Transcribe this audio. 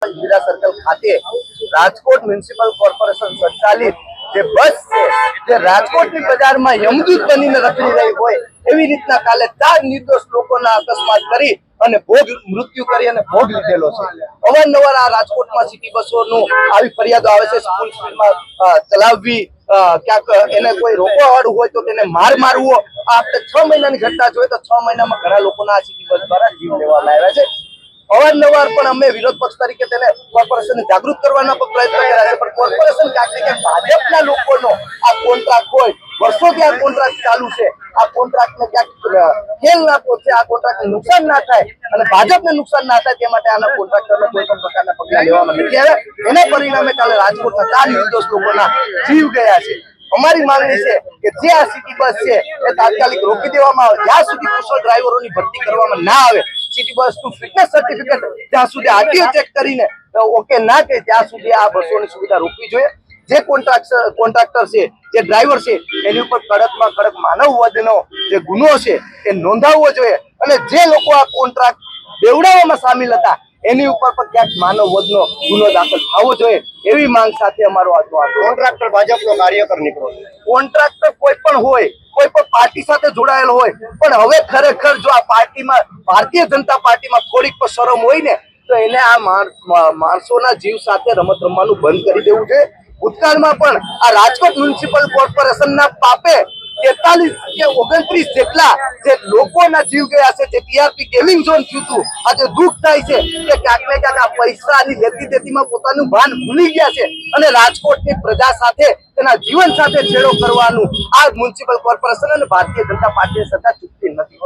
Indira circle खाते Rajkot municipal corporation संचालित જે બસ છે જે રાજકોટની બજારમાં યમદૂત બનીને રખડી રહી હોય એવી રીતના કાલે 4 નિર્દોષ લોકોના અકસ્માત કરી અને મૃત્યુ કરી અને ભોગ લીધેલો છે। અવારનવાર આ રાજકોટમાં સિટી બસોનું આવી ફરિયાદો આવે છે, સ્કૂલ સ્પીડમાં ચલાવવી, ક્યાંક એને કોઈ રોકવાવાળું હોય તો તેને મારવો। આપણે 6 મહિનાની ઘટના જોઈએ તો 6 મહિનામાં ઘણા લોકોના આ સિટી બસ દ્વારા જીવ લેવામાં આવ્યા છે। અવારનવાર પણ અમે વિરોધ પક્ષ તરીકે તેને કોર્પોરેશનને જાગૃત કરવાના પ્રયત્ન કર્યા છે, પણ કોર્પોરેશન ક્યાંક ને ક્યાંક ભાજપના લોકોનો આ કોન્ટ્રાક્ટ હોય, વર્ષોથી આ કોન્ટ્રાક્ટ ચાલુ છે, આ કોન્ટ્રાક્ટને ક્યાંક ખેલ ના પહોંચે, આ કોન્ટ્રાક્ટને નુકસાન ના થાય અને ભાજપને નુકસાન ના થાય તે માટે આના કોન્ટ્રાક્ટરને કોઈ પણ પ્રકારના પગલા લેવામાં નથી આવ્યા। એના પરિણામે કાલે રાજકોટના 4 નિર્દોષ લોકોના જીવ ગયા છે। અમારી માંગણી છે કે જે આ સિટી બસ છે એ તાત્કાલિક રોકી દેવામાં આવે, જ્યાં સુધી કુશળ ડ્રાઈવરોની ભરતી કરવામાં ના આવે, સિટી બસ નું ફિટનેસ સર્ટિફિકેટ જ્યાં સુધી આરટીઓ ચેક કરીને ઓકે ના કહે ત્યાં સુધી આ બસોની સુવિધા રોકવી જોઈએ। જે કોન્ટ્રાક્ટર છે, જે ડ્રાઈવર છે, એની ઉપર કડકમાં કડક માનવ વધનો જે ગુનો છે એ નોંધાવવો જોઈએ અને જે લોકો આ કોન્ટ્રાક્ટ દેવડાવવામાં સામેલ હતા એની ઉપર પણ ક્યાંક માનવ વધનો ગુનો દાખલ થવો જોઈએ એવી માંગ સાથે અમારો આજનો કોન્ટ્રાક્ટર ભાજપનો કાર્યકર નીકળ્યો છે। કોન્ટ્રાક્ટર કોઈ પણ હોય, કોઈ પણ પાર્ટી સાથે જોડાયેલો હોય, પણ હવે ખરેખર જો આ પાર્ટીમાં ભારતીય જનતા પાર્ટીમાં થોડીક પણ શરમ હોય ને તો એને આ માણસોના જીવ સાથે રમત રમવાનું બંધ કરી દેવું છે। ભૂતકાળમાં પણ આ રાજકોટ મ્યુનિસિપલ કોર્પોરેશનના પાપે 43 કે 29 જેટલા જે લોકોના જીવ ગયા છે, જે ટીઆરપી ગેમિંગ ઝોન થયું હતું। આજે દુઃખ થાય છે કે ક્યાંક ને ક્યાંક આ પૈસાની લેતી દેતીમાં પોતાનું ભાન ભૂલી ગયા છે અને રાજકોટની પ્રજા સાથે તેના જીવન સાથે છેડો કરવાનું આ મ્યુનિસિપલ કોર્પોરેશન અને ભારતીય જનતા પાર્ટી સરકાર ચૂકતી નથી।